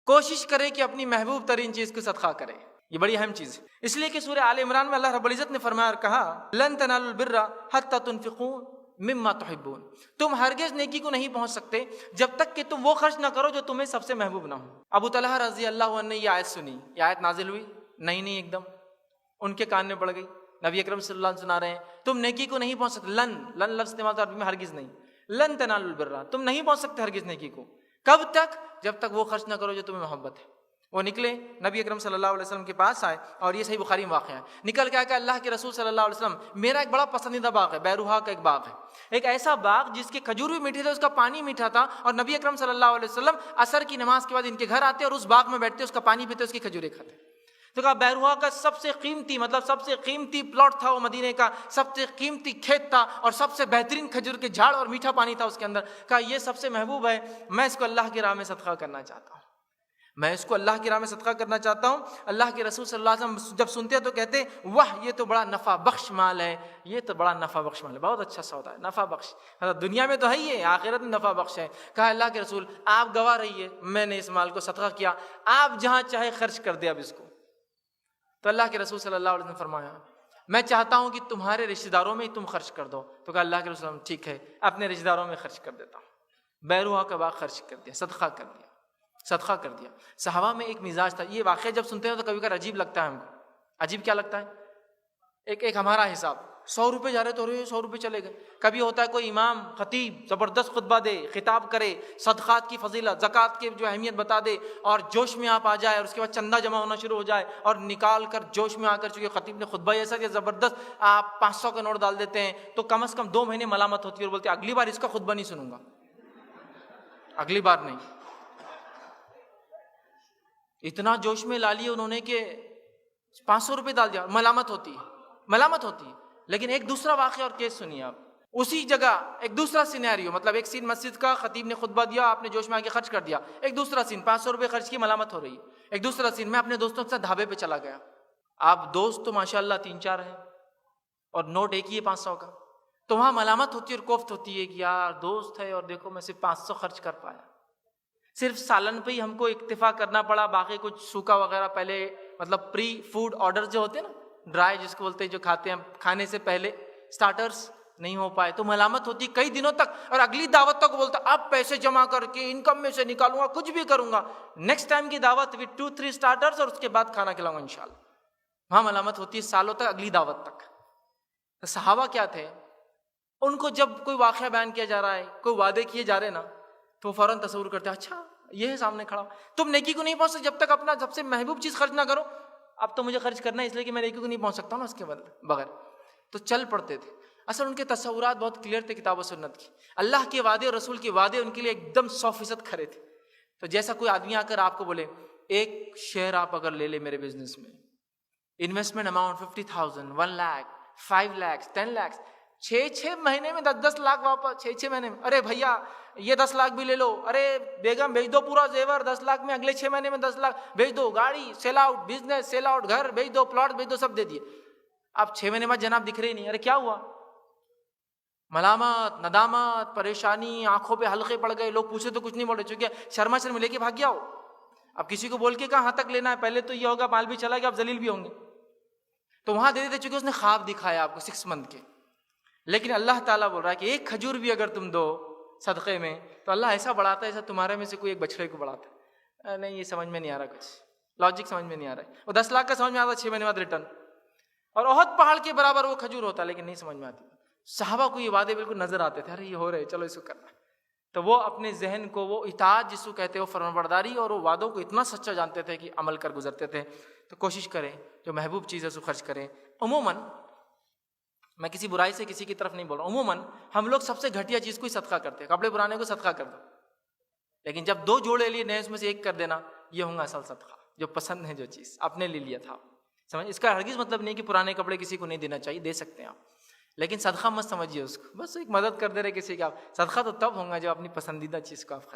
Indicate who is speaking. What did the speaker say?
Speaker 1: کوشش کرے کہ اپنی محبوب ترین چیز کو صدقہ کرے. یہ بڑی اہم چیز ہے، اس لیے کہ سورہ آل عمران میں اللہ رب العزت نے فرمایا اور کہا لن تنالوا البر حتى تنفقوا مما تحبون، تم ہرگز نیکی کو نہیں پہنچ سکتے جب تک کہ تم وہ خرچ نہ کرو جو تمہیں سب سے محبوب نہ ہو. ابو طلحہ رضی اللہ عنہ نے یہ آیت سنی، یہ آیت نازل ہوئی نہیں ایک دم ان کے کان میں پڑ گئی. نبی اکرم صلی اللہ علیہ وسلم سنا رہے ہیں تم نیکی کو نہیں پہنچ سکتے. لن لفظ استعمال عربی میں ہرگز نہیں، لن تنالوا البر، تم نہیں پہنچ سکتے ہرگز نیکی کو. کب تک؟ جب تک وہ خرچ نہ کرو جو تمہیں محبت ہے. وہ نکلے نبی اکرم صلی اللہ علیہ وسلم کے پاس آئے، اور یہ صحیح بخاری میں واقعہ ہے. نکل کے آیا کہ اللہ کے رسول صلی اللہ علیہ وسلم میرا ایک بڑا پسندیدہ باغ ہے، بیروہا کا ایک باغ ہے، ایک ایسا باغ جس کے کھجور بھی میٹھے تھے، اس کا پانی میٹھا تھا، اور نبی اکرم صلی اللہ علیہ وسلم عصر کی نماز کے بعد ان کے گھر آتے اور اس باغ میں بیٹھتے، اس کا پانی پیتے، اس کی کھجوریں کھاتے. تو کہا بیروہا کا سب سے قیمتی سب سے قیمتی پلاٹ تھا وہ، مدینے کا سب سے قیمتی کھیت تھا، اور سب سے بہترین کھجور کے جھاڑ اور میٹھا پانی تھا اس کے اندر. کہا یہ سب سے محبوب ہے، میں اس کو اللہ کی راہ میں صدقہ کرنا چاہتا ہوں، میں اس کو اللہ کی راہ میں صدقہ کرنا چاہتا ہوں. اللہ کے رسول صلی اللہ علیہ وسلم جب سنتے ہیں تو کہتے واہ یہ تو بڑا نفع بخش مال ہے، یہ تو بڑا نفع بخش مال ہے، بہت اچھا سودا ہے، نفع بخش، دنیا میں تو ہے ہی ہے، آخرت میں نفع بخش ہے. کہا اللہ کے رسول آپ گواہ رہیے، میں نے اس مال کو صدقہ کیا، آپ جہاں چاہے خرچ کر دے اب اس کو. تو اللہ کے رسول صلی اللہ علیہ وسلم نے فرمایا میں چاہتا ہوں کہ تمہارے رشتہ داروں میں ہی تم خرچ کر دو. تو کہا اللہ کے رسول ٹھیک ہے اپنے رشتہ داروں میں خرچ کر دیتا ہوں. بیروہا کا باغ خرچ کر دیا، صدقہ کر دیا. صحابہ میں ایک مزاج تھا، یہ واقعہ جب سنتے ہیں تو کبھی کبھار عجیب لگتا ہے ہم کو. عجیب کیا لگتا ہے؟ ایک ہمارا حساب 100 روپے جا رہے تو 100 روپے چلے گئے. کبھی ہوتا ہے کوئی امام خطیب زبردست خطبہ دے، خطاب کرے، صدقات کی فضیلت، زکوٰۃ کی جو اہمیت بتا دے، اور جوش میں آپ آ جائے، اور اس کے بعد چندہ جمع ہونا شروع ہو جائے، اور نکال کر جوش میں آ کر چونکہ خطیب نے خطبہ ایسا کہ زبردست آپ 500 کا نوٹ ڈال دیتے ہیں، تو کم از کم 2 مہینے ملامت ہوتی ہے اور بولتے ہیں اگلی بار اس کا خطبہ نہیں سنوں گا، اگلی بار نہیں. اتنا جوش میں لا لیے انہوں نے کہ 500 روپے ڈال دیا، ملامت ہوتی ہے. لیکن ایک دوسرا واقعہ اور کیس سنیے آپ، اسی جگہ ایک دوسرا سینیریو، مطلب ایک سین مسجد کا، خطیب نے خطبہ دیا، آپ نے جوش میں آ کے خرچ کر دیا. ایک دوسرا سین 500 روپے خرچ کی، ملامت ہو رہی ہے. ایک دوسرا سین میں اپنے دوستوں کے ساتھ ڈھابے پہ چلا گیا. آپ دوست تو ماشاءاللہ 3-4 ہیں اور نوٹ ایک ہی ہے 500 کا، تو وہاں ملامت ہوتی ہے اور کوفت ہوتی ہے کہ یار دوست ہے اور دیکھو میں صرف 500 خرچ کر پایا. صرف سالن پہ ہی ہم کو اکتفا کرنا پڑا، باقی کچھ سوکھا وغیرہ پہلے مطلب پری فوڈ آرڈر جو ہوتے ہیں نا، ڈرائی جس کو بولتے ہیں، جو کھاتے ہیں کھانے سے پہلے سٹارٹرز نہیں ہو پائے، تو ملامت ہوتی کئی دنوں تک. اور اگلی دعوت تک بولتا اب پیسے جمع کر کے انکم میں سے نکالوں گا، کچھ بھی کروں گا، نیکسٹ ٹائم کی دعوت بھی 2-3 سٹارٹرز اور اس کے بعد کھانا کھلاؤں گا انشاءاللہ. وہاں ملامت ہوتی ہے سالوں تک، اگلی دعوت تک. تو صحابہ کیا تھے، ان کو جب کوئی واقعہ بیان کیا جا رہا ہے، کوئی وعدے کیے جا رہے نا، تو فوراً تصور کرتے ہیں اچھا یہ ہے سامنے کھڑا. تم نیکی کو نہیں پہنچ سکتے جب تک اپنا سب سے محبوب چیز خرچ نہ کرو. اب تو مجھے خرچ کرنا ہے اس لیے کہ میں نیکی کو نہیں پہنچ سکتا ہوں نا اس کے بغیر. تو چل پڑتے تھے. اصل ان کے تصورات بہت کلیئر تھے کتاب و سنت کی. اللہ کے وعدے اور رسول کے وعدے ان کے لیے ایک دم 100% کھڑے تھے. تو جیسا کوئی آدمی آ کر آپ کو بولے ایک شیئر آپ اگر لے لے میرے بزنس میں، انویسٹمنٹ اماؤنٹ 50,000، 1 لاکھ، 5 لاکھ، 10 لاکھ، 6 مہینے میں 10 لاکھ واپس، 6 مہینے میں. ارے بھیا یہ 10 لاکھ بھی لے لو، ارے بیگم بھیج دو پورا زیور 10 لاکھ میں، اگلے 6 مہینے میں 10 لاکھ بھیج دو، گاڑی sell out, business sell out, گھر بھیج دو، پلاٹ بھیج دو، سب دے دیے. اب 6 مہینے بعد جناب دکھ رہے ہی نہیں. ارے کیا ہوا؟ ملامت، ندامت، پریشانی، آنکھوں پہ حلقے پڑ گئے. لوگ پوچھے تو کچھ نہیں بول رہے چونکہ شرما شرم لے کے بھاگ گیا ہو. اب کسی کو بول کے کہاں تک لینا ہے، پہلے تو یہ ہوگا مال بھی چلا گیا، اب ذلیل بھی ہوں گے. تو وہاں دے دیتے چونکہ اس نے خواب دکھایا آپ کو 6 منتھ کے. لیکن اللہ تعالیٰ بول رہا ہے کہ ایک کھجور بھی اگر تم دو صدقے میں تو اللہ ایسا بڑھاتا ہے جیسا تمہارے میں سے کوئی ایک بچڑے کو بڑھاتا ہے. نہیں یہ سمجھ میں نہیں آ رہا، کچھ لاجک سمجھ میں نہیں آ رہا ہے. وہ 10 لاکھ کا سمجھ میں آتا 6 مہینے بعد ریٹرن، اور احد پہاڑ کے برابر وہ کھجور ہوتا لیکن نہیں سمجھ میں آتی. صحابہ کو یہ وعدے بالکل نظر آتے تھے، ارے یہ ہو رہے چلو اس کو کرنا. تو وہ اپنے ذہن کو، وہ اطاعت جس کو کہتے ہیں، وہ فرمانبرداری اور وہ وعدوں کو اتنا سچا جانتے تھے کہ عمل کر گزرتے تھے. تو کوشش کریں جو محبوب چیز ہے اس کو خرچ کریں. عموماً میں کسی برائی سے کسی کی طرف نہیں بول رہا ہوں، عموماً ہم لوگ سب سے گھٹیا چیز کو ہی صدقہ کرتے ہیں. کپڑے پرانے کو صدقہ کر دو، لیکن جب 2 جوڑے لیے نئے اس میں سے ایک کر دینا، یہ ہوں گا اصل صدقہ. جو پسند ہے، جو چیز اپنے لیے لیا تھا، سمجھ. اس کا ہرگز مطلب نہیں کہ پرانے کپڑے کسی کو نہیں دینا چاہیے، دے سکتے ہیں آپ، لیکن صدقہ مت سمجھیے اس کو. بس ایک مدد کر دے رہے کسی کا. صدقہ تو تب ہوگا جب اپنی پسندیدہ چیز کو آپ